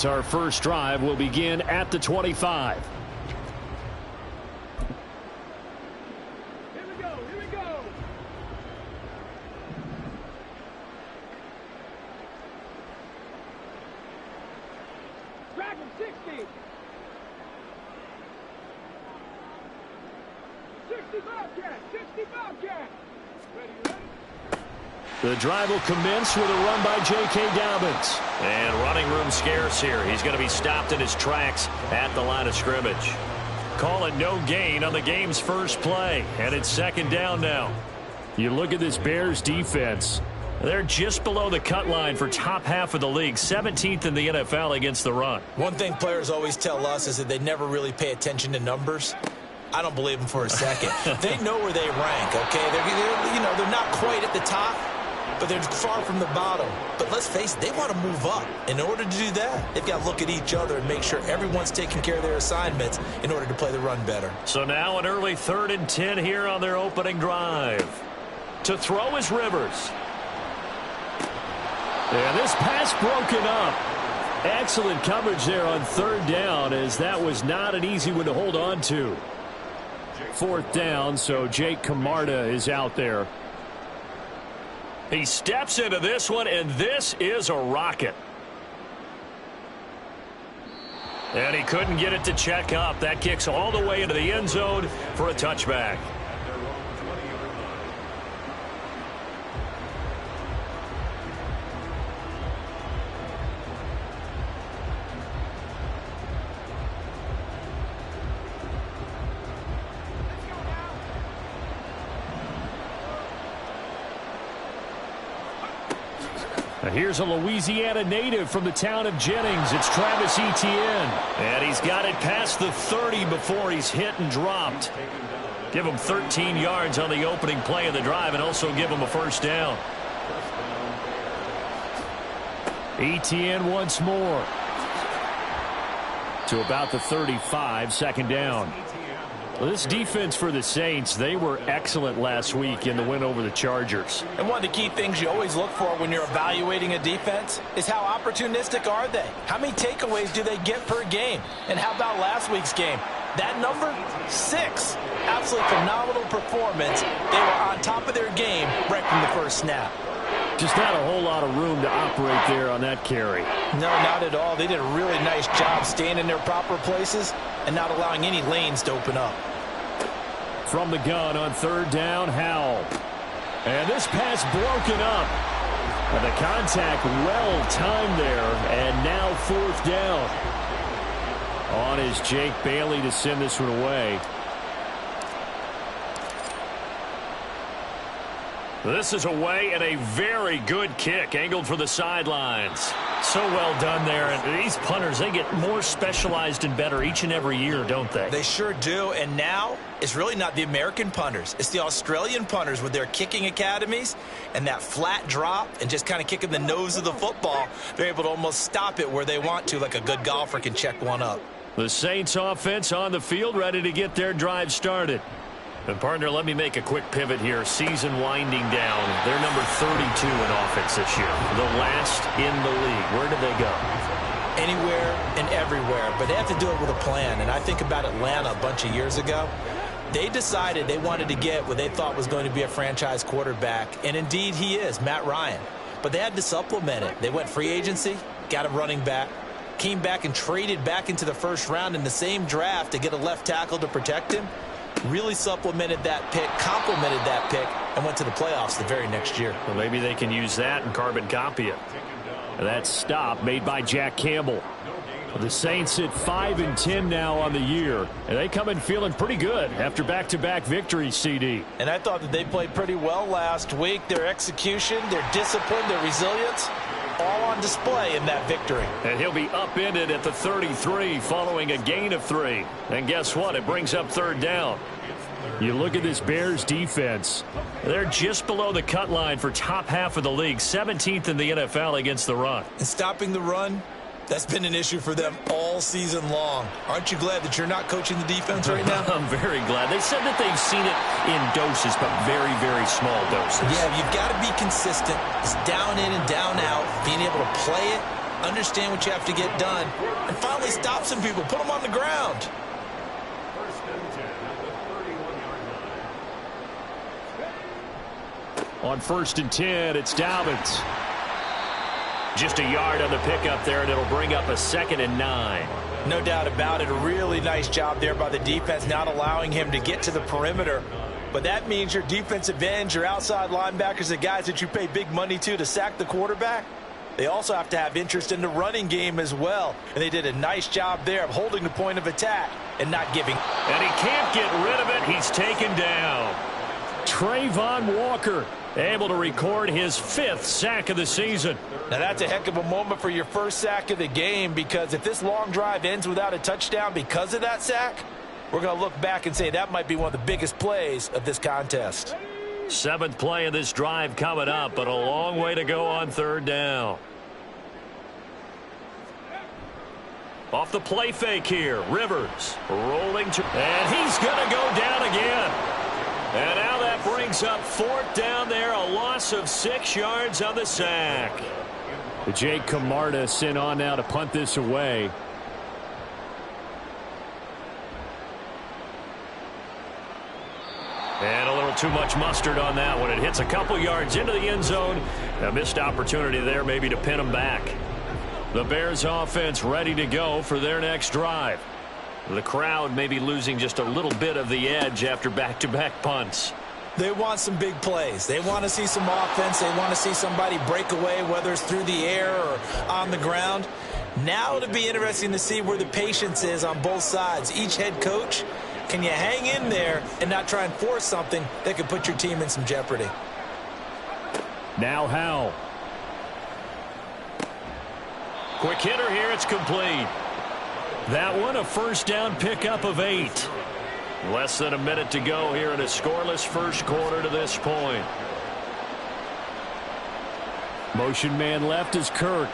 Our first drive will begin at the 25. Here we go, here we go. Dragon 60. 60 Bobcat, 60 Bobcat. Ready, ready? The drive will commence with a run by J.K. Dobbins. And running room scarce here. He's going to be stopped in his tracks at the line of scrimmage. Call it no gain on the game's first play. And it's second down now. You look at this Bears defense. They're just below the cut line for top half of the league. 17th in the NFL against the run. One thing players always tell us is that they never really pay attention to numbers. I don't believe them for a second. They know where they rank, okay? They're not quite at the top, but they're far from the bottom. But let's face it, they want to move up. In order to do that, they've got to look at each other and make sure everyone's taking care of their assignments in order to play the run better. So now an early 3rd and 10 here on their opening drive. To throw is Rivers. And this pass broken up. Excellent coverage there on 3rd down, as that was not an easy one to hold on to. 4th down, so Jake Camarda is out there. He steps into this one, and this is a rocket. And he couldn't get it to check up. That kicks all the way into the end zone for a touchback. Here's a Louisiana native from the town of Jennings. It's Travis Etienne. And he's got it past the 30 before he's hit and dropped. Give him 13 yards on the opening play of the drive and also give him a first down. Etienne once more. To about the 35, second down. Well, this defense for the Saints, they were excellent last week in the win over the Chargers. And one of the key things you always look for when you're evaluating a defense is how opportunistic are they? How many takeaways do they get per game? And how about last week's game? That number, 6. Absolutely phenomenal performance. They were on top of their game right from the first snap. Just not a whole lot of room to operate there on that carry. No, not at all. They did a really nice job staying in their proper places and not allowing any lanes to open up. From the gun on 3rd down, Howell. And this pass broken up. And the contact well timed there. And now 4th down. On is Jake Bailey to send this one away. This is away and a very good kick angled for the sidelines. So well done there. And these punters, they get more specialized and better each and every year, don't they? They sure do. And now it's really not the American punters. It's the Australian punters with their kicking academies and that flat drop and just kind of kicking the nose of the football. They're able to almost stop it where they want to, like a good golfer can check one up. The Saints offense on the field, ready to get their drive started. And partner, let me make a quick pivot here. Season winding down. They're number 32 in offense this year. The last in the league. Where did they go? Anywhere and everywhere. But they have to do it with a plan. And I think about Atlanta a bunch of years ago. They decided they wanted to get what they thought was going to be a franchise quarterback. And indeed he is, Matt Ryan. But they had to supplement it. They went free agency, got a running back, came back and traded back into the first round in the same draft to get a left tackle to protect him. Really supplemented that pick, complemented that pick, and went to the playoffs the very next year. Well, maybe they can use that and carbon copy it. That stop made by Jack Campbell. The Saints at 5-10 now on the year, and they come in feeling pretty good after back-to-back victories, CD. And I thought that they played pretty well last week. Their execution, their discipline, their resilience, all on display in that victory. And he'll be upended at the 33 following a gain of 3. And guess what? It brings up 3rd down. You look at this Bears defense. They're just below the cut line for top half of the league. 17th in the NFL against the run. And stopping the run, that's been an issue for them all season long. Aren't you glad that you're not coaching the defense right now? I'm very glad. They said that they've seen it in doses, but very, very small doses. Yeah, you've got to be consistent. It's down in and down out, being able to play it understand what you have to get done, and finally stop some people, put them on the ground. On 1st and 10, it's Dobbins. Just a yard on the pickup there, and it'll bring up a 2nd and 9. No doubt about it. A really nice job there by the defense, not allowing him to get to the perimeter. But that means your defensive ends, your outside linebackers, the guys that you pay big money to sack the quarterback, they also have to have interest in the running game as well. And they did a nice job there of holding the point of attack and not giving. And he can't get rid of it. He's taken down. Trayvon Walker able to record his 5th sack of the season. Now that's a heck of a moment for your first sack of the game, because if this long drive ends without a touchdown because of that sack, we're going to look back and say that might be one of the biggest plays of this contest. 7th play of this drive coming up, but a long way to go on 3rd down. Off the play fake here, Rivers rolling to, and he's going to go down again. And now that brings up 4th down there, a loss of 6 yards on the sack. Jake Camarda sent on now to punt this away. And a little too much mustard on that one. It hits a couple yards into the end zone. A missed opportunity there maybe to pin them back. The Bears offense ready to go for their next drive. The crowd may be losing just a little bit of the edge after back-to-back punts. They want some big plays. They want to see some offense. They want to see somebody break away, whether it's through the air or on the ground. Now it'll be interesting to see where the patience is on both sides. Each head coach, can you hang in there and not try and force something that could put your team in some jeopardy? Now Howell. Quick hitter here. It's complete. That one a 1st down pickup of 8. Less than a minute to go here in a scoreless 1st quarter to this point. Motion man left is Kirk.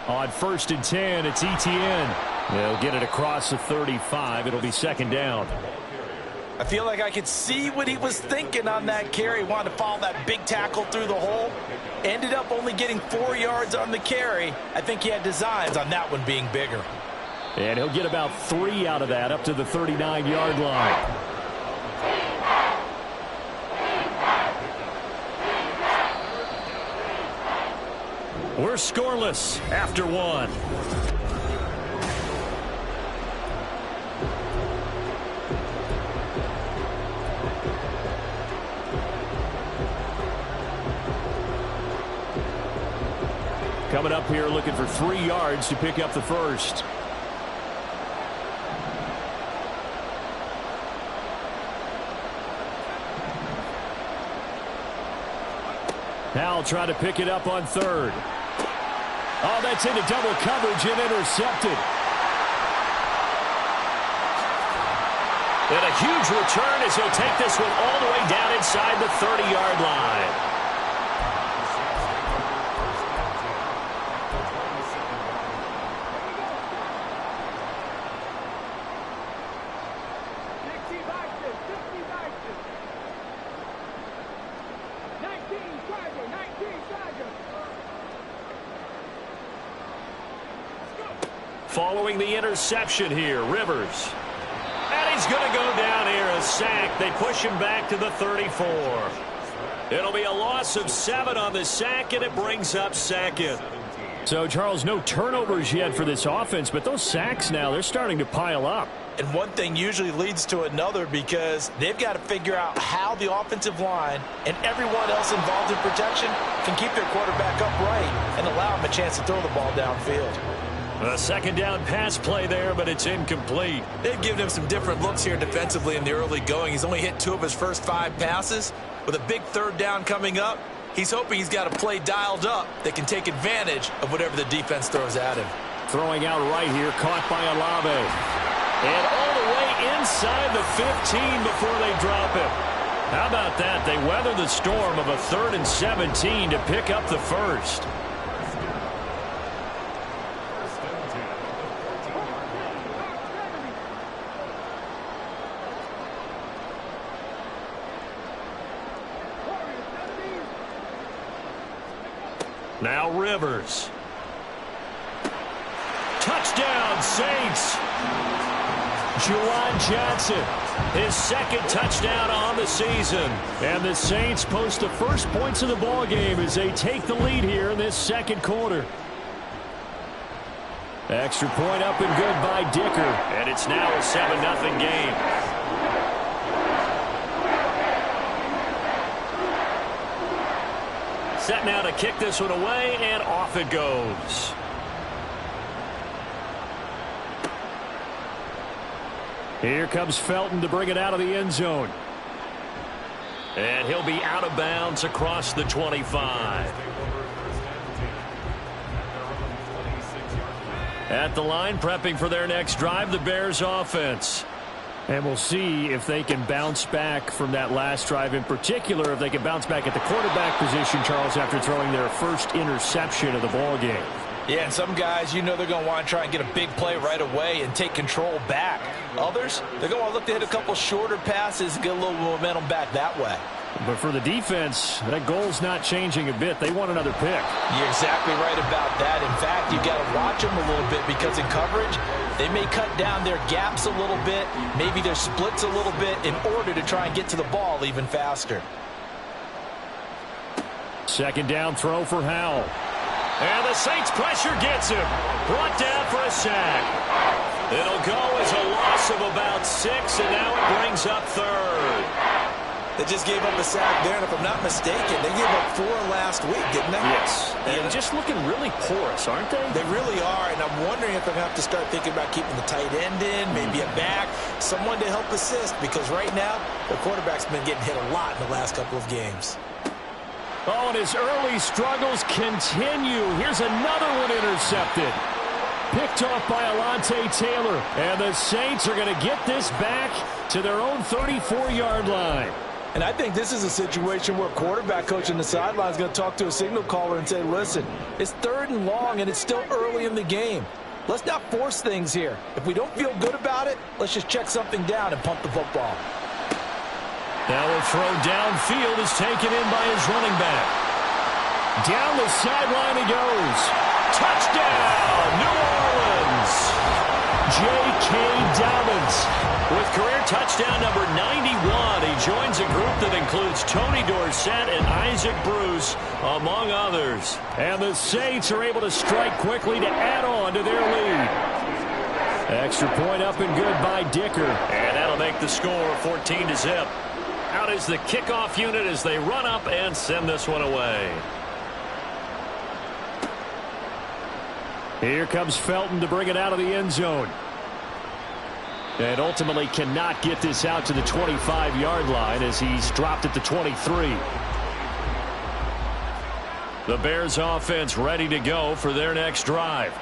On 1st and 10, it's Etienne. They'll get it across the 35. It'll be 2nd down. I feel like I could see what he was thinking on that carry. Wanted to follow that big tackle through the hole. Ended up only getting 4 yards on the carry. I think he had designs on that one being bigger. And he'll get about 3 out of that up to the 39-yard line. We're scoreless after 1. Coming up here looking for 3 yards to pick up the 1st. Howell trying to pick it up on 3rd. Oh, that's into double coverage and intercepted. And a huge return as he'll take this one all the way down inside the 30-yard line. Following the interception here, Rivers. And he's going to go down here, a sack. They push him back to the 34. It'll be a loss of 7 on the sack, and it brings up 2nd. So, Charles, no turnovers yet for this offense, but those sacks now, they're starting to pile up. And one thing usually leads to another, because they've got to figure out how the offensive line and everyone else involved in protection can keep their quarterback upright and allow him a chance to throw the ball downfield. A 2nd down pass play there, but it's incomplete. They've given him some different looks here defensively in the early going. He's only hit 2 of his first 5 passes. With a big 3rd down coming up, he's hoping he's got a play dialed up that can take advantage of whatever the defense throws at him. Throwing out right here, caught by Olave. And all the way inside the 15 before they drop it. How about that? They weather the storm of a 3rd and 17 to pick up the 1st. Now Rivers. Touchdown, Saints. Juwan Johnson, his second touchdown on the season. And the Saints post the first points of the ball game as they take the lead here in this second quarter. Extra point up and good by Dicker. And it's now a 7-0 game. Set now to kick this one away, and off it goes. Here comes Felton to bring it out of the end zone. And he'll be out of bounds across the 25. At the line, prepping for their next drive, the Bears offense. And we'll see if they can bounce back from that last drive, in particular if they can bounce back at the quarterback position, Charles, after throwing their first interception of the ball game. Yeah, and some guys, you know, they're going to want to try and get a big play right away and take control back. Others, they're going to look to hit a couple shorter passes and get a little momentum back that way. But for the defense, that goal's not changing a bit. They want another pick. You're exactly right about that. In fact, you've got to watch them a little bit because in coverage, they may cut down their gaps a little bit, maybe their splits a little bit in order to try and get to the ball even faster. Second down throw for Howell. And the Saints pressure gets him. Brought down for a sack. It'll go as a loss of about 6, and now it brings up third. They just gave up a sack there, and if I'm not mistaken, they gave up 4 last week, didn't they? Yes. And just looking really porous, aren't they? They really are, and I'm wondering if they're going to have to start thinking about keeping the tight end in, maybe a back, someone to help assist, because right now, the quarterback's been getting hit a lot in the last couple of games. Oh, and his early struggles continue. Here's another one intercepted. Picked off by Alontae Taylor. And the Saints are going to get this back to their own 34-yard line. And I think this is a situation where quarterback coach in the sideline is going to talk to a signal caller and say, listen, it's 3rd and long, and it's still early in the game. Let's not force things here. If we don't feel good about it, let's just check something down and pump the football. Now a throw downfield is taken in by his running back. Down the sideline he goes. Touchdown, New Orleans. J.K. Dobbins with career touchdown number 91. He joins a group that includes Tony Dorsett and Isaac Bruce, among others. And the Saints are able to strike quickly to add on to their lead. Extra point up and good by Dicker. And that'll make the score 14-0. Out is the kickoff unit as they run up and send this one away. Here comes Felton to bring it out of the end zone. And ultimately cannot get this out to the 25-yard line as he's dropped at the 23. The Bears offense ready to go for their next drive.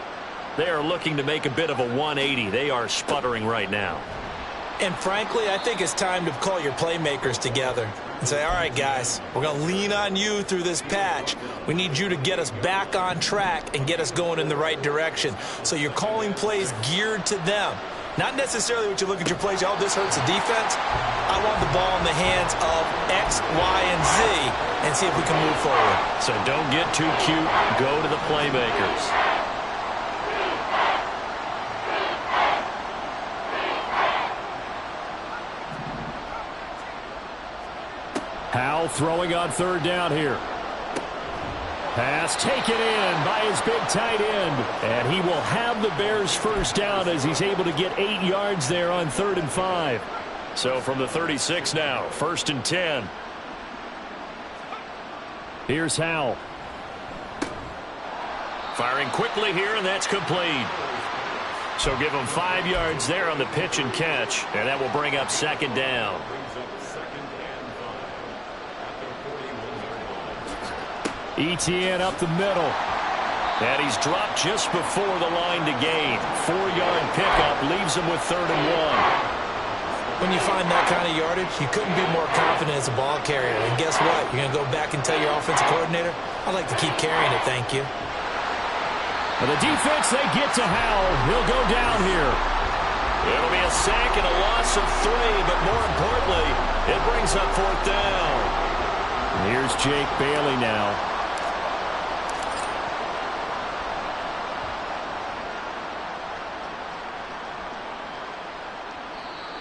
They are looking to make a bit of a 180. They are sputtering right now. And frankly, I think it's time to call your playmakers together and say, all right, guys, we're going to lean on you through this patch. We need you to get us back on track and get us going in the right direction. So you're calling plays geared to them. Not necessarily what you look at your plays, oh, this hurts the defense. I want the ball in the hands of X, Y, and Z and see if we can move forward. So don't get too cute. Go to the playmakers. Howell throwing on 3rd down here. Pass taken in by his big tight end. And he will have the Bears first down as he's able to get 8 yards there on 3rd and 5. So from the 36 now, 1st and 10. Here's Howell. Firing quickly here, and that's complete. So give him 5 yards there on the pitch and catch, and that will bring up 2nd down. Etienne up the middle. And he's dropped just before the line to gain. 4-yard pickup leaves him with 3rd and 1. When you find that kind of yardage, you couldn't be more confident as a ball carrier. And guess what? You're going to go back and tell your offensive coordinator, I'd like to keep carrying it, thank you. For the defense, they get to Howell. He'll go down here. It'll be a sack and a loss of 3, but more importantly, it brings up 4th down. Here's Jake Bailey now.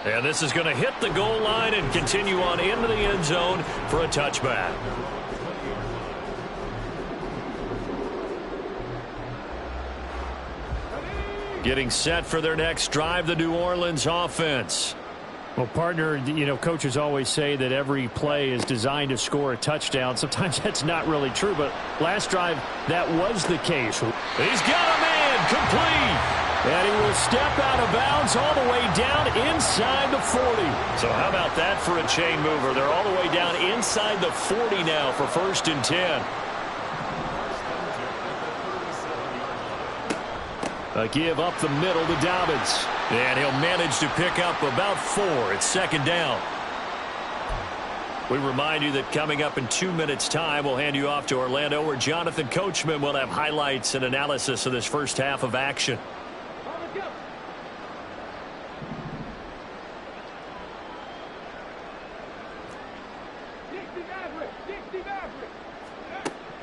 And this is going to hit the goal line and continue on into the end zone for a touchback. Getting set for their next drive, the New Orleans offense. Well, partner, you know, coaches always say that every play is designed to score a touchdown. Sometimes that's not really true, but last drive, that was the case. He's got a man complete. And he will step out of bounds all the way down inside the 40. So how about that for a chain mover? They're all the way down inside the 40 now for 1st and 10. A give up the middle to Dobbins. And he'll manage to pick up about 4. It's 2nd down. We remind you that coming up in 2 minutes' time, we'll hand you off to Orlando, where Jonathan Coachman will have highlights and analysis of this first half of action.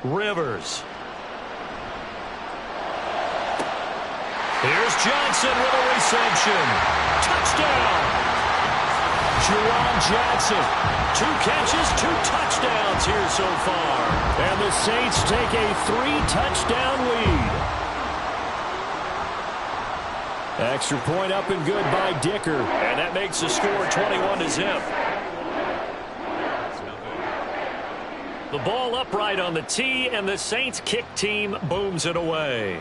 Rivers. Here's Johnson with a reception. Touchdown. Jerron Jackson. 2 catches, 2 touchdowns here so far. And the Saints take a 3-touchdown lead. Extra point up and good by Dicker. And that makes the score 21-0. The ball upright on the tee, and the Saints kick team booms it away.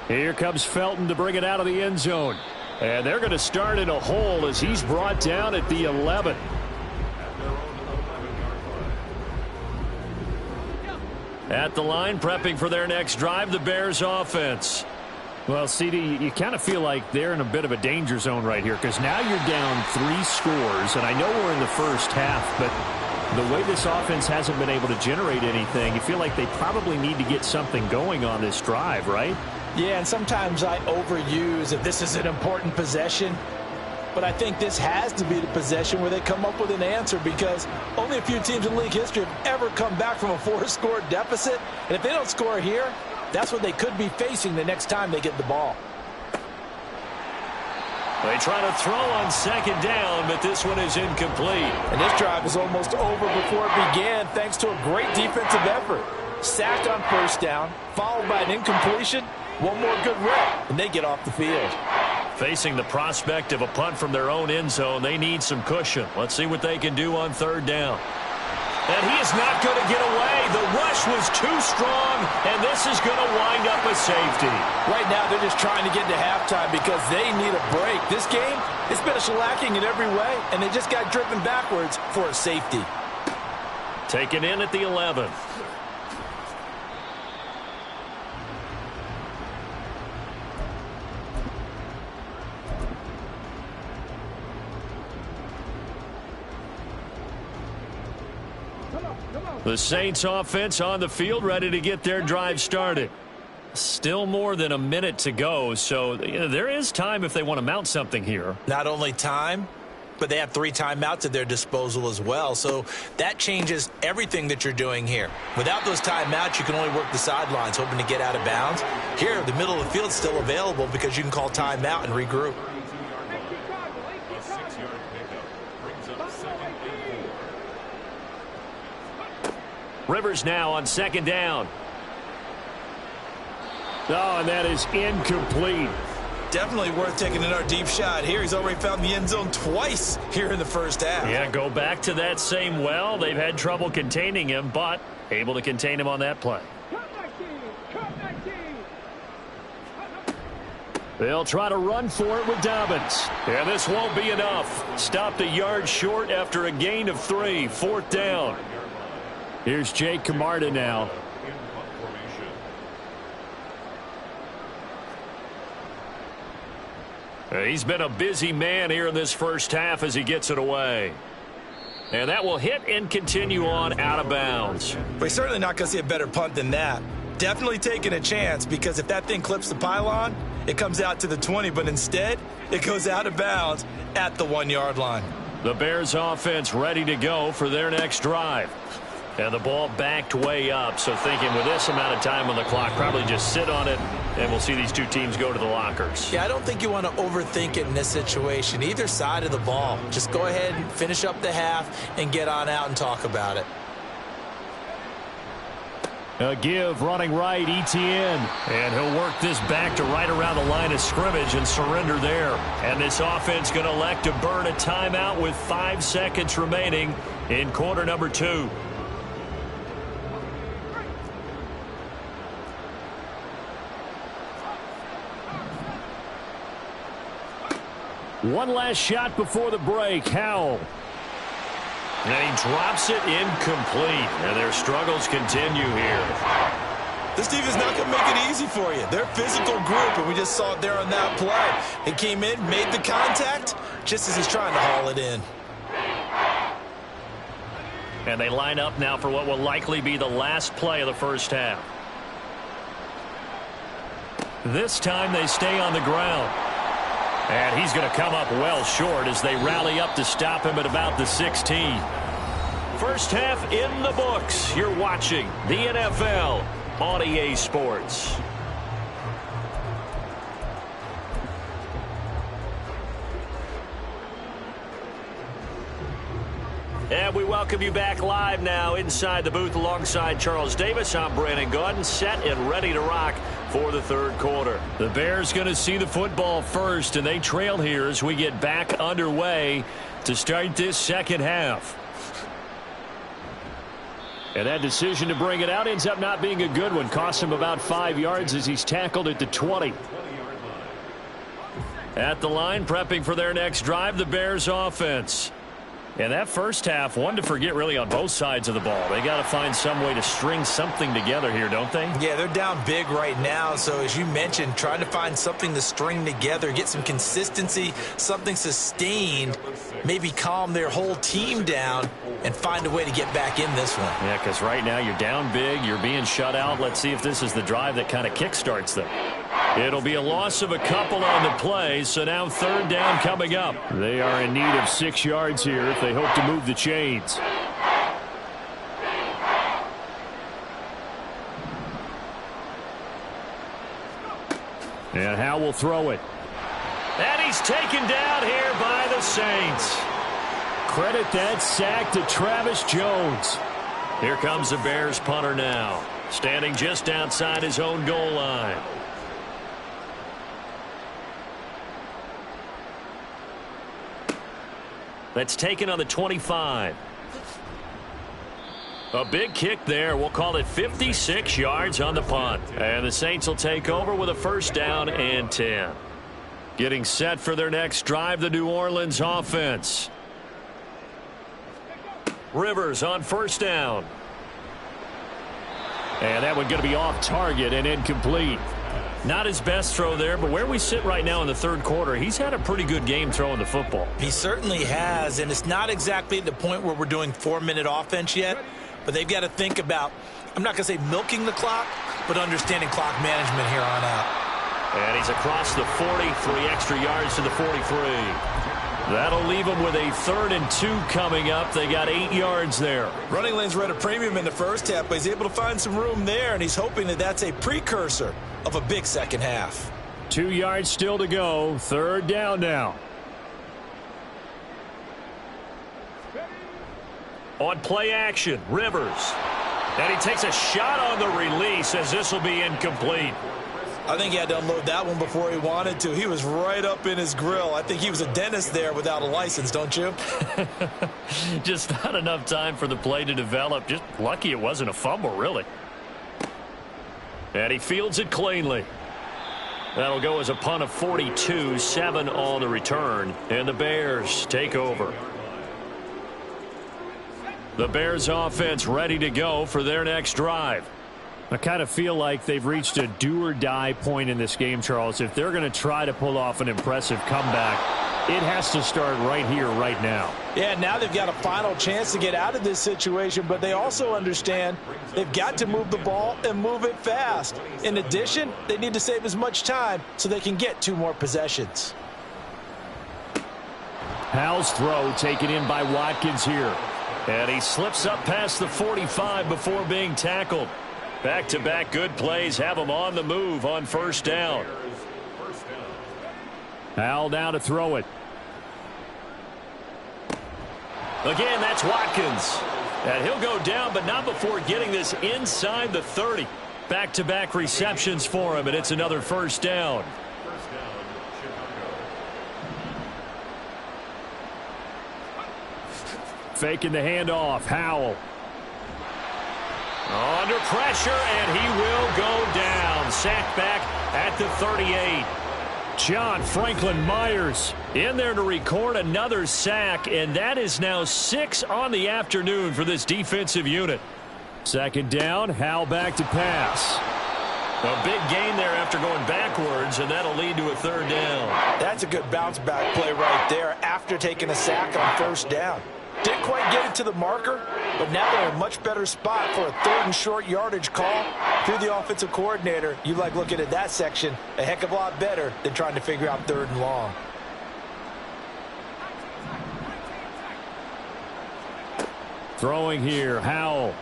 Here comes Felton to bring it out of the end zone. And they're going to start in a hole as he's brought down at the 11. At the line, prepping for their next drive, the Bears offense. Well, CD, you kind of feel like they're in a bit of a danger zone right here, because now you're down 3 scores, and I know we're in the first half, but the way this offense hasn't been able to generate anything, you feel like they probably need to get something going on this drive, right? Yeah, and sometimes I overuse that this is an important possession, but I think this has to be the possession where they come up with an answer, because only a few teams in league history have ever come back from a 4-score deficit, and if they don't score here, that's what they could be facing the next time they get the ball. They try to throw on 2nd down, but this one is incomplete. And this drive is almost over before it began thanks to a great defensive effort. Sacked on 1st down, followed by an incompletion, one more good rep, and they get off the field. Facing the prospect of a punt from their own end zone, they need some cushion. Let's see what they can do on 3rd down. And he is not going to get away. The rush was too strong, and this is going to wind up a safety. Right now, they're just trying to get to halftime because they need a break. This game, it's been a shellacking in every way, and they just got driven backwards for a safety. Taken in at the 11. The Saints offense on the field, ready to get their drive started. Still more than a minute to go, so there is time if they want to mount something here. Not only time, but they have 3 timeouts at their disposal as well, so that changes everything that you're doing here. Without those timeouts, you can only work the sidelines, hoping to get out of bounds. Here, the middle of the field is still available because you can call timeout and regroup. Rivers now on 2nd down. Oh, and that is incomplete. Definitely worth taking another deep shot here. He's already found the end zone twice here in the first half. Yeah, go back to that same well. They've had trouble containing him, but able to contain him on that play. They'll try to run for it with Dobbins. And this won't be enough. Stopped a yard short after a gain of 3. 4th down. Here's Jake Camarda now. He's been a busy man here in this first half as he gets it away. And that will hit and continue on out of bounds. We're certainly not going to see a better punt than that. Definitely taking a chance, because if that thing clips the pylon, it comes out to the 20, but instead it goes out of bounds at the 1-yard line. The Bears offense ready to go for their next drive. And the ball backed way up, so thinking with this amount of time on the clock, probably just sit on it, and we'll see these two teams go to the lockers. Yeah, I don't think you want to overthink it in this situation. Either side of the ball. Just go ahead and finish up the half and get on out and talk about it. A give running right, Etienne. And he'll work this back to right around the line of scrimmage and surrender there. And this offense going to elect to burn a timeout with 5 seconds remaining in quarter number 2. One last shot before the break. Howell. And he drops it incomplete. And their struggles continue here. This defense is not going to make it easy for you. They're a physical group, and we just saw it there on that play. He came in, made the contact, just as he's trying to haul it in. And they line up now for what will likely be the last play of the first half. This time they stay on the ground. And he's going to come up well short as they rally up to stop him at about the 16. First half in the books. You're watching the NFL on EA Sports. And we welcome you back live now inside the booth alongside Charles Davis. I'm Brandon Gaudin, set and ready to rock for the third quarter. The Bears going to see the football first, and they trail here as we get back underway to start this second half. And that decision to bring it out ends up not being a good one. Costs him about 5 yards as he's tackled at the 20. At the line, prepping for their next drive, the Bears offense. And that first half, one to forget really on both sides of the ball. They got to find some way to string something together here, don't they? Yeah, they're down big right now. So as you mentioned, trying to find something to string together, get some consistency, something sustained, maybe calm their whole team down and find a way to get back in this one. Yeah, because right now you're down big, you're being shut out. Let's see if this is the drive that kind of kickstarts them. It'll be a loss of a couple on the play, so now third down coming up. They are in need of 6 yards here if they hope to move the chains. And Howell will throw it. And he's taken down here by the Saints. Credit that sack to Travis Jones. Here comes the Bears punter now, standing just outside his own goal line. That's taken on the 25. A big kick there. We'll call it 56 yards on the punt. And the Saints will take over with a first down and 10. Getting set for their next drive, the New Orleans offense. Rivers on first down. And that one going to be off target and incomplete. Not his best throw there, but where we sit right now in the third quarter, he's had a pretty good game throwing the football. He certainly has, and it's not exactly at the point where we're doing 4-minute offense yet, but they've got to think about, I'm not going to say milking the clock, but understanding clock management here on out. And he's across the 40, 3 extra yards to the 43. That'll leave them with a 3rd and 2 coming up. They got 8 yards there. Running lanes were at a premium in the first half, but he's able to find some room there, and he's hoping that that's a precursor of a big second half. 2 yards still to go. Third down now. On play action, Rivers. And he takes a shot on the release as this will be incomplete. I think he had to unload that one before he wanted to. He was right up in his grill. I think he was a dentist there without a license, don't you? Just not enough time for the play to develop. Just lucky it wasn't a fumble, really. And he fields it cleanly. That'll go as a punt of 42, 7 on the return. And the Bears take over. The Bears offense ready to go for their next drive. I kind of feel like they've reached a do-or-die point in this game, Charles. If they're going to try to pull off an impressive comeback, it has to start right here, right now. Yeah, now they've got a final chance to get out of this situation, but they also understand they've got to move the ball and move it fast. In addition, they need to save as much time so they can get 2 more possessions. Howell's throw taken in by Watkins here. And he slips up past the 45 before being tackled. Back-to-back good plays have him on the move on first down. Howell now to throw it. Again, that's Watkins. And he'll go down, but not before getting this inside the 30. Back-to-back receptions for him, and it's another first down. Faking the handoff. Howell. Under pressure, and he will go down. Sacked back at the 38. John Franklin Myers in there to record another sack, and that is now 6 on the afternoon for this defensive unit. Second down, Howell back to pass. A big gain there after going backwards, and that'll lead to a third down. That's a good bounce-back play right there after taking a sack on first down. Didn't quite get it to the marker, but now they're in a much better spot for a third and short yardage call. If you're the offensive coordinator, you like looking at that section a heck of a lot better than trying to figure out third and long. Throwing here, Howell.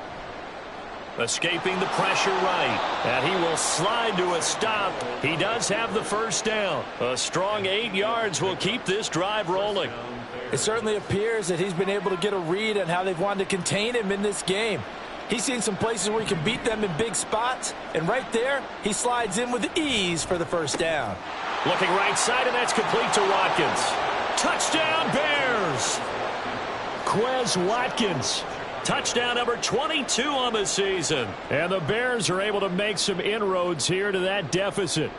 Escaping the pressure right. And he will slide to a stop. He does have the first down. A strong 8 yards will keep this drive rolling. It certainly appears that he's been able to get a read on how they've wanted to contain him in this game. He's seen some places where he can beat them in big spots, and right there, he slides in with ease for the first down. Looking right side, and that's complete to Watkins. Touchdown, Bears! Quez Watkins. Touchdown number 22 on the season. And the Bears are able to make some inroads here to that deficit.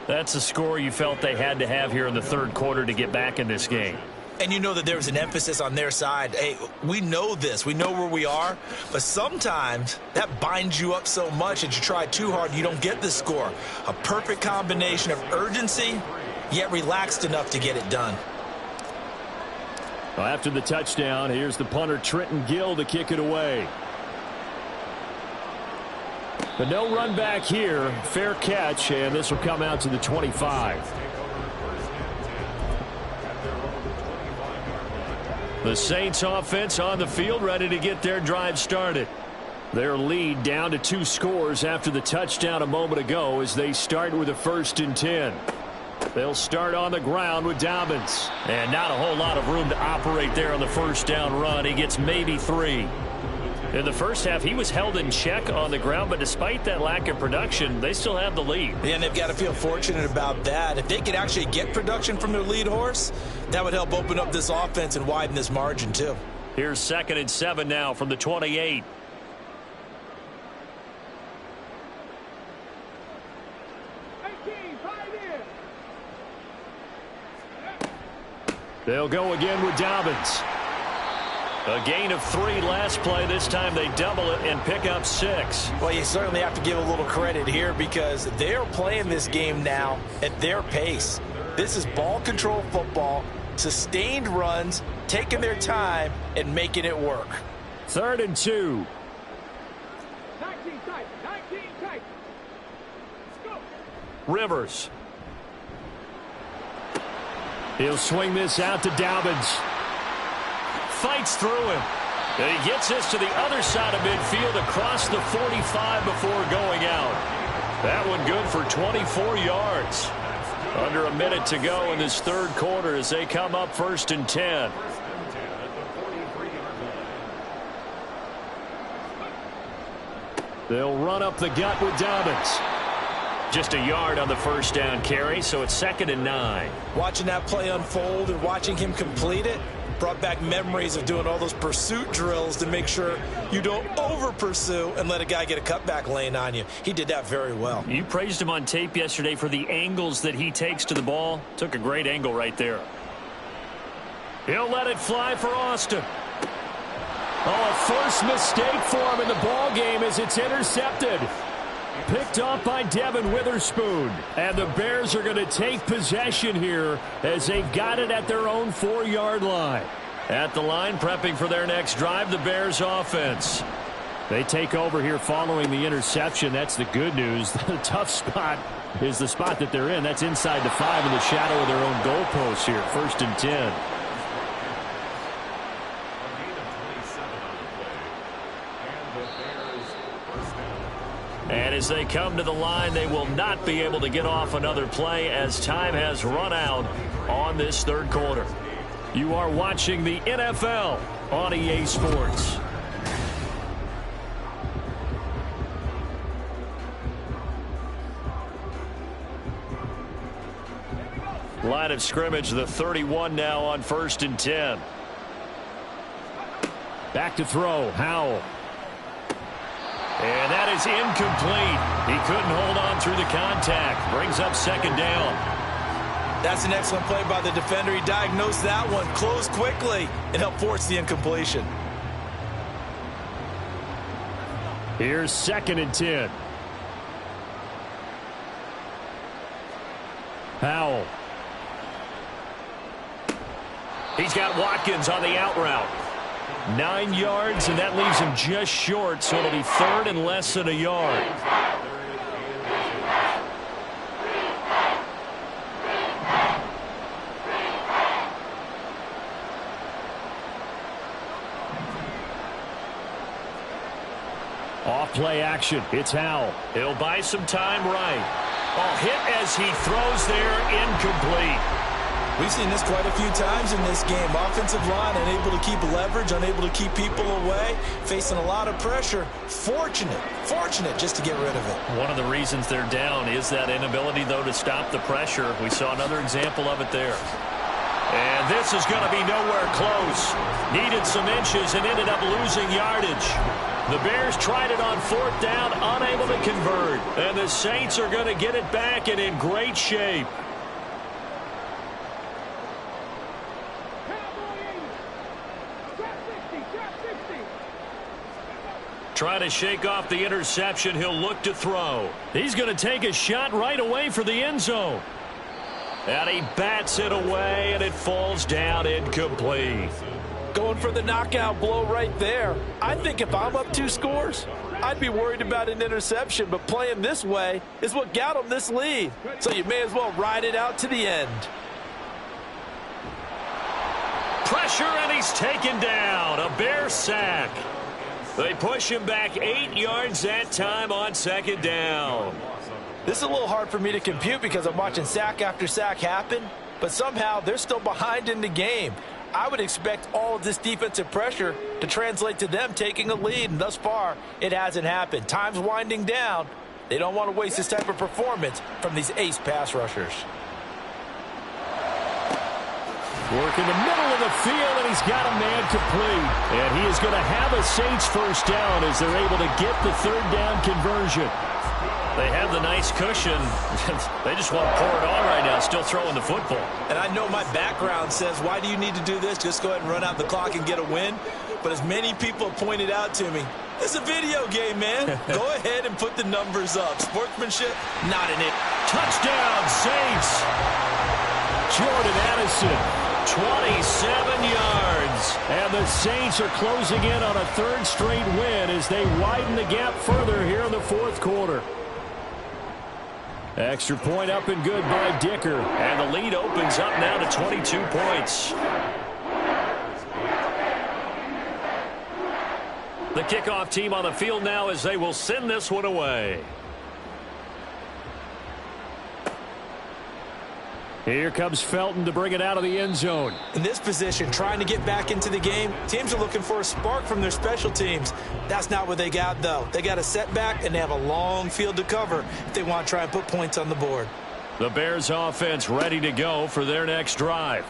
That's a score you felt they had to have here in the third quarter to get back in this game. And you know that there was an emphasis on their side. Hey, we know this. We know where we are. But sometimes that binds you up so much that you try too hard, you don't get the score. A perfect combination of urgency, yet relaxed enough to get it done. Well, after the touchdown, here's the punter Trenton Gill to kick it away. But no run back here. Fair catch, and this will come out to the 25. The Saints offense on the field, ready to get their drive started. Their lead down to 2 scores after the touchdown a moment ago as they start with a 1st and 10. They'll start on the ground with Dobbins. And not a whole lot of room to operate there on the first down run. He gets maybe 3. In the first half, he was held in check on the ground, but despite that lack of production, they still have the lead. And they've got to feel fortunate about that. If they could actually get production from their lead horse, that would help open up this offense and widen this margin, too. Here's 2nd and 7 now from the 28. They'll go again with Dobbins. A gain of 3 last play. This time they double it and pick up 6. Well, you certainly have to give a little credit here because they're playing this game now at their pace. This is ball control football, sustained runs, taking their time, and making it work. 3rd and 2. 19 tight. 19 tight. Let's go. Rivers. He'll swing this out to Dobbins. Fights through him. And he gets this to the other side of midfield across the 45 before going out. That one good for 24 yards. Under a minute to go in this third quarter as they come up 1st and 10. They'll run up the gut with Dobbins. Just a yard on the first down carry, so it's 2nd and 9. Watching that play unfold and watching him complete it brought back memories of doing all those pursuit drills to make sure you don't over-pursue and let a guy get a cutback lane on you. He did that very well. You praised him on tape yesterday for the angles that he takes to the ball. Took a great angle right there. He'll let it fly for Austin. Oh, a first mistake for him in the ball game as it's intercepted. Picked off by Devin Witherspoon. And the Bears are going to take possession here as they've got it at their own 4-yard line. At the line, prepping for their next drive, the Bears offense. They take over here following the interception. That's the good news. The tough spot is the spot that they're in. That's inside the 5 in the shadow of their own goalpost here. 1st and 10. And as they come to the line, they will not be able to get off another play as time has run out on this third quarter. You are watching the NFL on EA Sports. Line of scrimmage, the 31 now on 1st and 10. Back to throw, Howell. And that is incomplete. He couldn't hold on through the contact. Brings up 2nd down. That's an excellent play by the defender. He diagnosed that one, closed quickly, and helped force the incompletion. Here's 2nd and 10. Howell. He's got Watkins on the out route. 9 yards, and that leaves him just short, so it'll be 3rd and less than a yard. Off play action. It's Howell. He'll buy some time right. Oh, hit as he throws there, incomplete. We've seen this quite a few times in this game. Offensive line unable to keep leverage, unable to keep people away, facing a lot of pressure. Fortunate just to get rid of it. One of the reasons they're down is that inability, though, to stop the pressure. We saw another example of it there. And this is going to be nowhere close. Needed some inches and ended up losing yardage. The Bears tried it on 4th down, unable to convert. And the Saints are going to get it back and in great shape. Trying to shake off the interception. He'll look to throw. He's going to take a shot right away for the end zone. And he bats it away, and it falls down incomplete. Going for the knockout blow right there. I think if I'm up 2 scores, I'd be worried about an interception, but playing this way is what got him this lead. So you may as well ride it out to the end. Pressure, and he's taken down. A Bear sack. They push him back 8 yards that time on 2nd down. This is a little hard for me to compute because I'm watching sack after sack happen, but somehow they're still behind in the game. I would expect all of this defensive pressure to translate to them taking a lead, and thus far, it hasn't happened. Time's winding down. They don't want to waste this type of performance from these ace pass rushers. Work in the middle of the field, and he's got a man complete. And he is going to have a Saints 1st down as they're able to get the 3rd down conversion. They have the nice cushion. They just want to pour it on right now, still throwing the football. And I know my background says, why do you need to do this? Just go ahead and run out the clock and get a win. But as many people have pointed out to me, it's a video game, man. Go ahead and put the numbers up. Sportsmanship, not in it. Touchdown, Saints. Jordan Addison. 27 yards. And the Saints are closing in on a 3rd straight win as they widen the gap further here in the 4th quarter. Extra point up and good by Dicker. And the lead opens up now to 22 points. The kickoff team on the field now as they will send this one away. Here comes Felton to bring it out of the end zone. In this position, trying to get back into the game, teams are looking for a spark from their special teams. That's not what they got, though. They got a setback, and they have a long field to cover if they want to try and put points on the board. The Bears offense ready to go for their next drive.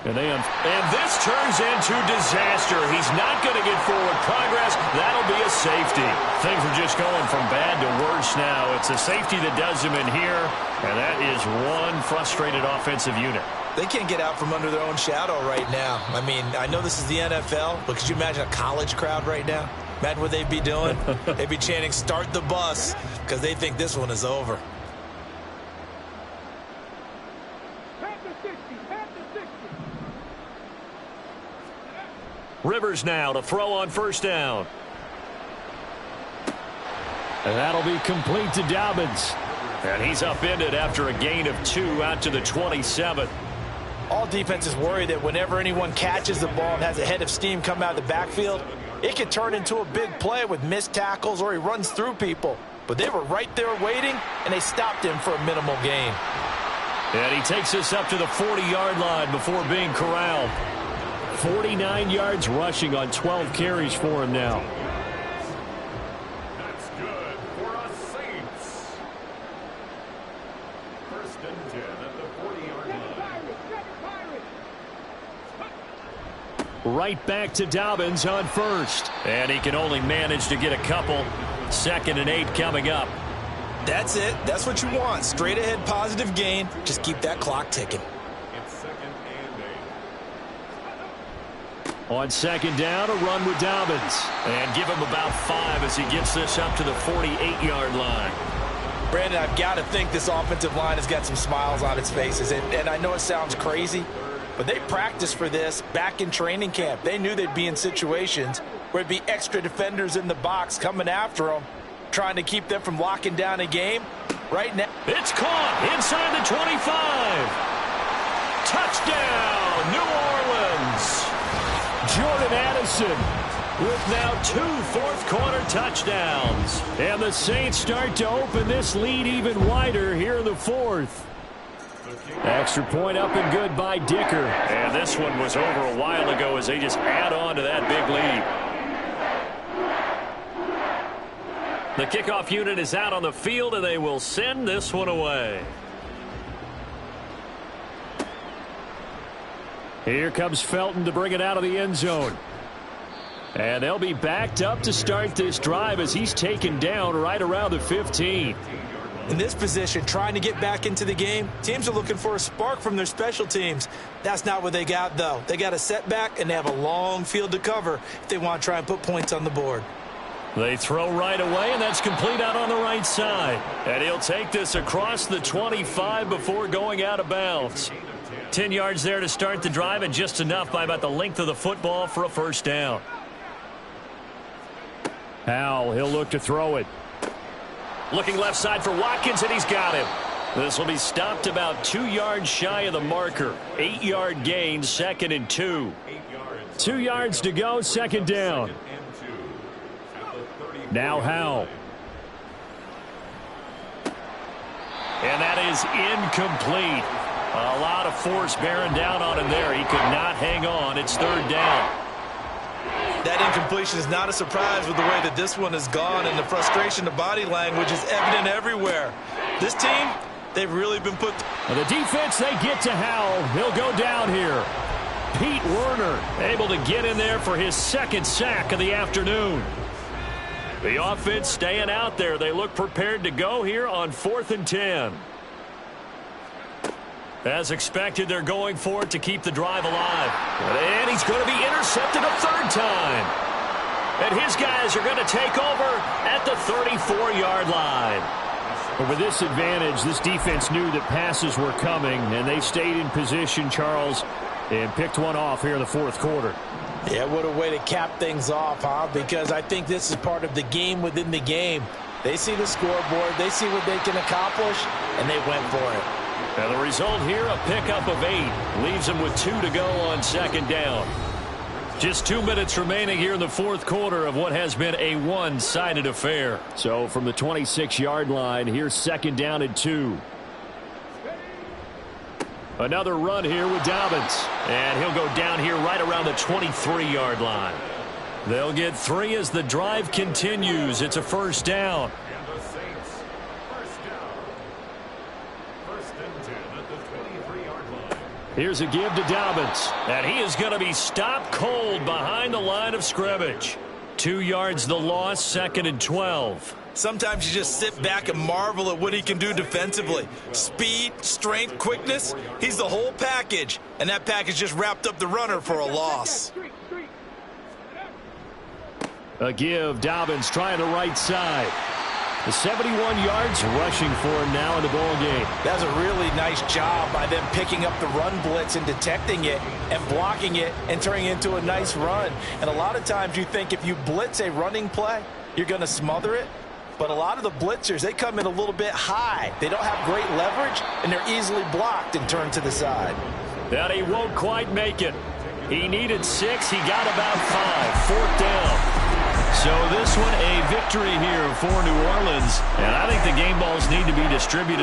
And this turns into disaster. He's not going to get forward progress. That'll be a safety. Things are just going from bad to worse now. It's a safety that does him in here, and that is one frustrated offensive unit. They can't get out from under their own shadow right now. I mean, I know this is the NFL, but could you imagine a college crowd right now? Imagine what they'd be doing. They'd be chanting, "Start the bus," because they think this one is over. Rivers now to throw on 1st down. And that'll be complete to Dobbins. And he's upended after a gain of 2 out to the 27. All defenses worry that whenever anyone catches the ball and has a head of steam come out of the backfield, It could turn into a big play with missed tackles or he runs through people. But they were right there waiting, and they stopped him for a minimal gain. And he takes us up to the 40-yard line before being corralled. 49 yards rushing on 12 carries for him now. That's good for us Saints. First and 10 at the 40-yard line. Right back to Dobbins on first. And he can only manage to get a couple. 2nd and 8 coming up. That's it. That's what you want. Straight ahead positive gain. Just keep that clock ticking. It's 2nd and 8. On 2nd down, a run with Dobbins. And give him about 5 as he gets this up to the 48-yard line. Brandon, I've got to think this offensive line has got some smiles on its faces. And I know it sounds crazy, but they practiced for this back in training camp. They knew they'd be in situations where it'd be extra defenders in the box coming after them, trying to keep them from locking down a game. Right now, it's caught inside the 25. Touchdown, New Orleans. Jordan Addison with now 2 fourth-quarter touchdowns. And the Saints start to open this lead even wider here in the 4th. Extra point up and good by Dicker. And this one was over a while ago as they just add on to that big lead. The kickoff unit is out on the field, and they will send this one away. Here comes Felton to bring it out of the end zone. And they'll be backed up to start this drive as he's taken down right around the 15. in this position, trying to get back into the game, teams are looking for a spark from their special teams. That's not what they got, though. They got a setback, and they have a long field to cover if they want to try and put points on the board. They throw right away, and that's complete out on the right side. And he'll take this across the 25 before going out of bounds. 10 yards there to start the drive, and just enough by about the length of the football for a first down. Howell, he'll look to throw it. Looking left side for Watkins, and he's got him. This will be stopped about 2 yards shy of the marker. 8-yard gain, 2nd and 2. 2 yards to go, second down. Now Howell. And that is incomplete. A lot of force bearing down on him there. He could not hang on. It's third down. That incompletion is not a surprise with the way that this one has gone, and the frustration, the body language is evident everywhere. This team, they've really been put... The defense, they get to Howell. He'll go down here. Pete Werner able to get in there for his second sack of the afternoon. The offense staying out there. They look prepared to go here on 4th and 10. As expected, they're going for it to keep the drive alive. And he's going to be intercepted a third time. And his guys are going to take over at the 34-yard line. But with this advantage, this defense knew that passes were coming, and they stayed in position, Charles, and picked one off here in the fourth quarter. Yeah, what a way to cap things off, huh? Because I think this is part of the game within the game. They see the scoreboard, they see what they can accomplish, and they went for it. And the result here, a pickup of 8. Leaves them with 2 to go on second down. Just 2 minutes remaining here in the fourth quarter of what has been a one-sided affair. So from the 26-yard line, here's second down and 2. Another run here with Dobbins. And he'll go down here right around the 23-yard line. They'll get 3 as the drive continues. It's a first down. Here's a give to Dobbins. And he is going to be stopped cold behind the line of scrimmage. 2 yards the loss, 2nd and 12. Sometimes you just sit back and marvel at what he can do defensively. Speed, strength, quickness, he's the whole package. And that package just wrapped up the runner for a loss. A give, Dobbins trying the right side. The 71 yards rushing for him now in the ball game. That's a really nice job by them picking up the run blitz and detecting it and blocking it and turning it into a nice run. And a lot of times you think if you blitz a running play, you're going to smother it. But a lot of the blitzers, they come in a little bit high. They don't have great leverage, and they're easily blocked and turned to the side. And he won't quite make it. He needed 6. He got about 5. Fourth down. So this one a victory here for New Orleans. And I think the game balls need to be distributed